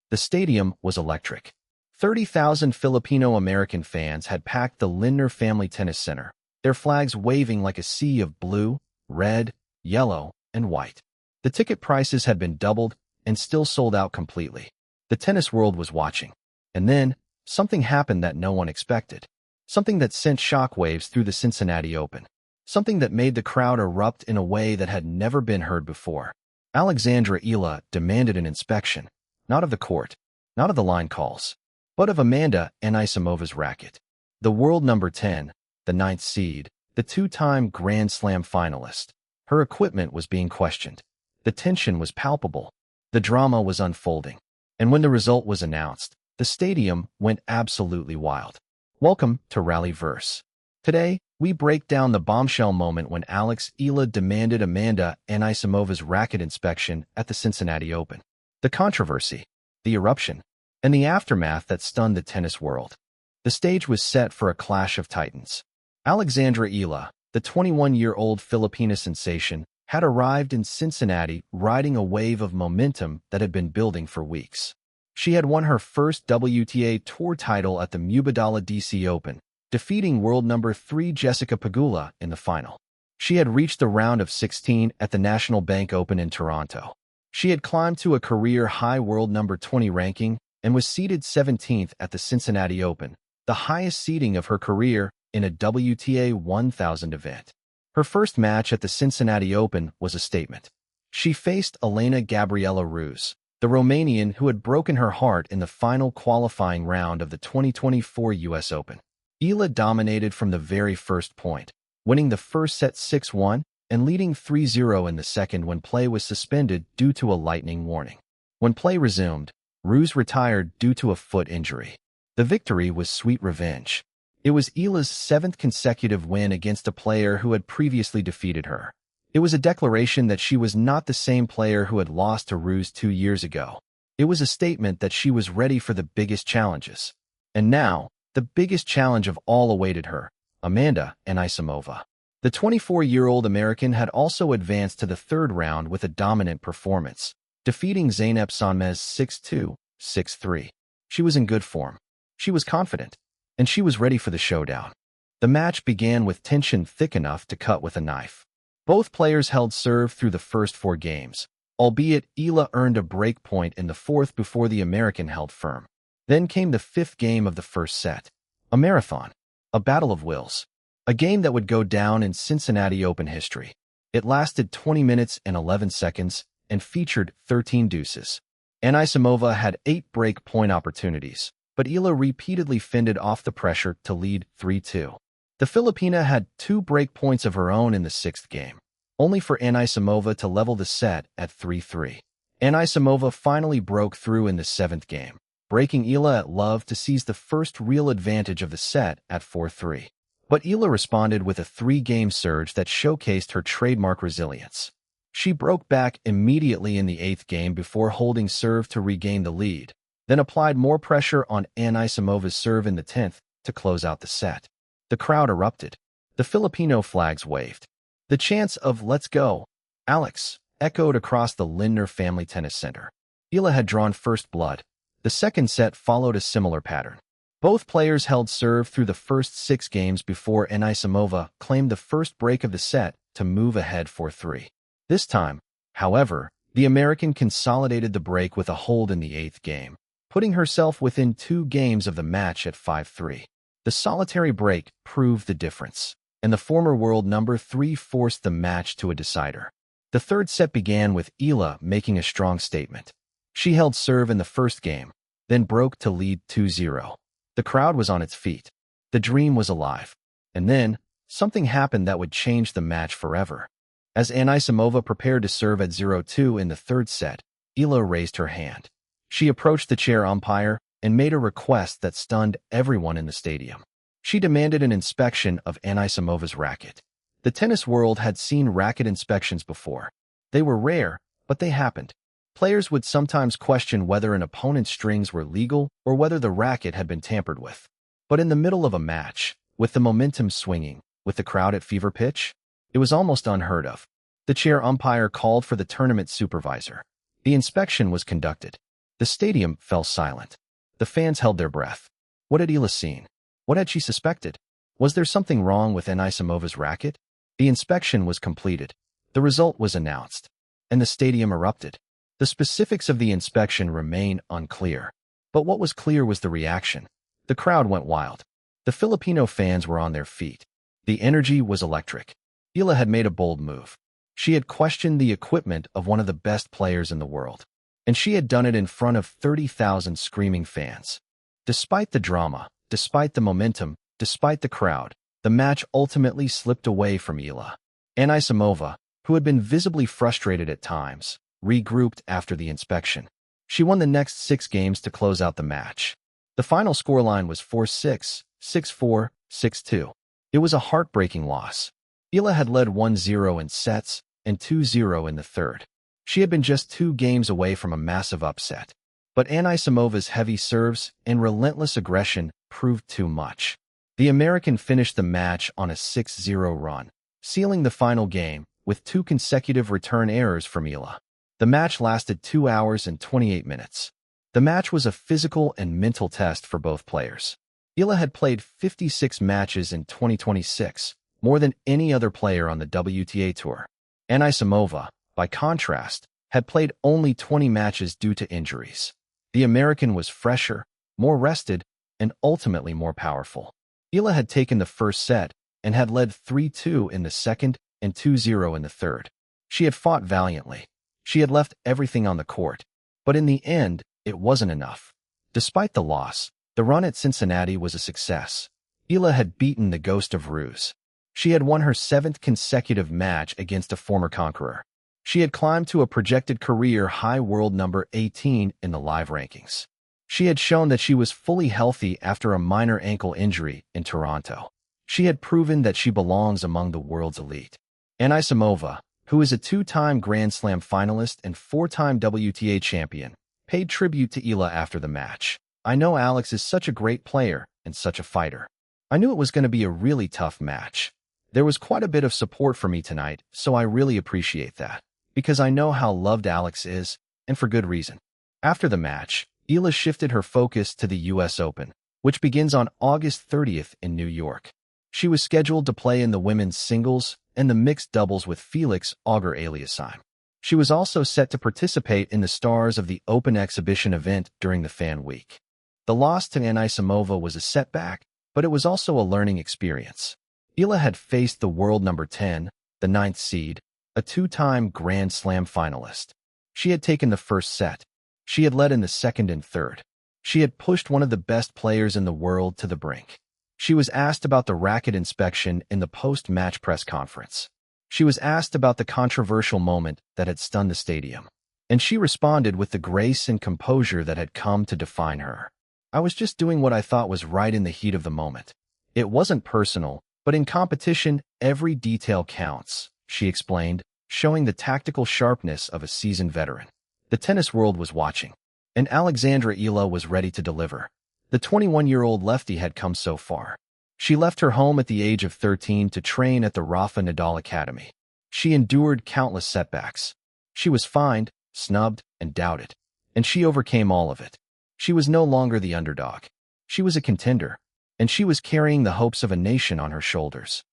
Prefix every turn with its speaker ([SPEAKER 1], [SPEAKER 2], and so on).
[SPEAKER 1] The stadium was electric. 30,000 Filipino-American fans had packed the Lindner Family Tennis Center, their flags waving like a sea of blue, red, yellow, and white. The ticket prices had been doubled and still sold out completely. The tennis world was watching. And then, something happened that no one expected. Something that sent shockwaves through the Cincinnati Open. Something that made the crowd erupt in a way that had never been heard before. Eala demanded an inspection, not of the court, not of the line calls, but of Amanda Anisimova's racket. The world number 10, the ninth seed, the two-time Grand Slam finalist. Her equipment was being questioned. The tension was palpable. The drama was unfolding. And when the result was announced, the stadium went absolutely wild. Welcome to RallyVerse. Today, we break down the bombshell moment when Eala demanded Amanda Anisimova's racket inspection at the Cincinnati Open. The controversy, the eruption, and the aftermath that stunned the tennis world. The stage was set for a clash of titans. Eala, the 21-year-old Filipina sensation, had arrived in Cincinnati riding a wave of momentum that had been building for weeks. She had won her first WTA Tour title at the Mubadala DC Open, defeating world number 3 Jessica Pegula in the final. She had reached the round of 16 at the National Bank Open in Toronto. She had climbed to a career-high world number 20 ranking and was seeded 17th at the Cincinnati Open, the highest seeding of her career in a WTA 1000 event. Her first match at the Cincinnati Open was a statement. She faced Elena Gabriela Ruse, the Romanian who had broken her heart in the final qualifying round of the 2024 U.S. Open. Eala dominated from the very first point, winning the first set 6-1 and leading 3-0 in the second when play was suspended due to a lightning warning. When play resumed, Ruse retired due to a foot injury. The victory was sweet revenge. It was Eala's 7th consecutive win against a player who had previously defeated her. It was a declaration that she was not the same player who had lost to Ruse 2 years ago. It was a statement that she was ready for the biggest challenges. And now, the biggest challenge of all awaited her, Amanda Anisimova. The 24-year-old American had also advanced to the third round with a dominant performance, defeating Zeynep Sönmez 6-2, 6-3. She was in good form. She was confident. And she was ready for the showdown. The match began with tension thick enough to cut with a knife. Both players held serve through the first 4 games, albeit Eala earned a break point in the 4th before the American held firm. Then came the 5th game of the first set, a marathon, a battle of wills, a game that would go down in Cincinnati Open history. It lasted 20 minutes and 11 seconds and featured 13 deuces. Anisimova had 8 break point opportunities, but Eala repeatedly fended off the pressure to lead 3-2. The Filipina had 2 break points of her own in the 6th game, only for Anisimova to level the set at 3-3. Anisimova finally broke through in the 7th game, breaking Eala at love to seize the first real advantage of the set at 4-3. But Eala responded with a 3-game surge that showcased her trademark resilience. She broke back immediately in the 8th game before holding serve to regain the lead, then applied more pressure on Anisimova's serve in the 10th to close out the set. The crowd erupted. The Filipino flags waved. The chants of "Let's go, Alex" echoed across the Lindner Family Tennis Center. Eala had drawn first blood. The second set followed a similar pattern. Both players held serve through the first 6 games before Anisimova claimed the first break of the set to move ahead 4-3. This time, however, the American consolidated the break with a hold in the 8th game, putting herself within 2 games of the match at 5-3. The solitary break proved the difference, and the former world number 3 forced the match to a decider. The third set began with Eala making a strong statement. She held serve in the first game, then broke to lead 2-0. The crowd was on its feet. The dream was alive. And then, something happened that would change the match forever. As Anisimova prepared to serve at 0-2 in the third set, Eala raised her hand. She approached the chair umpire and made a request that stunned everyone in the stadium. She demanded an inspection of Anisimova's racket. The tennis world had seen racket inspections before. They were rare, but they happened. Players would sometimes question whether an opponent's strings were legal or whether the racket had been tampered with. But in the middle of a match, with the momentum swinging, with the crowd at fever pitch, it was almost unheard of. The chair umpire called for the tournament supervisor. The inspection was conducted. The stadium fell silent. The fans held their breath. What had Eala seen? What had she suspected? Was there something wrong with Anisimova's racket? The inspection was completed. The result was announced, and the stadium erupted. The specifics of the inspection remain unclear. But what was clear was the reaction. The crowd went wild. The Filipino fans were on their feet. The energy was electric. Eala had made a bold move. She had questioned the equipment of one of the best players in the world. And she had done it in front of 30,000 screaming fans. Despite the drama, despite the momentum, despite the crowd, the match ultimately slipped away from Eala. Anisimova, who had been visibly frustrated at times, regrouped after the inspection. She won the next 6 games to close out the match. The final scoreline was 4-6, 6-4, 6-2. It was a heartbreaking loss. Eala had led 1-0 in sets and 2-0 in the third. She had been just 2 games away from a massive upset. But Anisimova's heavy serves and relentless aggression proved too much. The American finished the match on a 6-0 run, sealing the final game with 2 consecutive return errors from Eala. The match lasted 2 hours and 28 minutes. The match was a physical and mental test for both players. Eala had played 56 matches in 2026, more than any other player on the WTA Tour. Anisimova, by contrast, had played only 20 matches due to injuries. The American was fresher, more rested, and ultimately more powerful. Eala had taken the first set and had led 3-2 in the second and 2-0 in the third. She had fought valiantly. She had left everything on the court. But in the end, it wasn't enough. Despite the loss, the run at Cincinnati was a success. Eala had beaten the ghost of Ruse. She had won her 7th consecutive match against a former conqueror. She had climbed to a projected career-high world number 18 in the live rankings. She had shown that she was fully healthy after a minor ankle injury in Toronto. She had proven that she belongs among the world's elite. Anisimova, who is a 2-time Grand Slam finalist and 4-time WTA champion, paid tribute to Eala after the match. I know Alex is such a great player and such a fighter. I knew it was going to be a really tough match. There was quite a bit of support for me tonight, so I really appreciate that, because I know how loved Alex is, and for good reason. After the match, Eala shifted her focus to the U.S. Open, which begins on August 30th in New York. She was scheduled to play in the women's singles and the mixed doubles with Felix Auger-Aliassime. She was also set to participate in the Stars of the Open exhibition event during the Fan Week. The loss to Anisimova was a setback, but it was also a learning experience. Eala had faced the world number 10, the 9th seed, a 2-time Grand Slam finalist. She had taken the first set. She had led in the second and third. She had pushed one of the best players in the world to the brink. She was asked about the racket inspection in the post-match press conference. She was asked about the controversial moment that had stunned the stadium. And she responded with the grace and composure that had come to define her. I was just doing what I thought was right in the heat of the moment. It wasn't personal, but in competition, every detail counts, she explained, showing the tactical sharpness of a seasoned veteran. The tennis world was watching, and Alexandra Eala was ready to deliver. The 21-year-old lefty had come so far. She left her home at the age of 13 to train at the Rafa Nadal Academy. She endured countless setbacks. She was fined, snubbed, and doubted, and she overcame all of it. She was no longer the underdog. She was a contender, and she was carrying the hopes of a nation on her shoulders.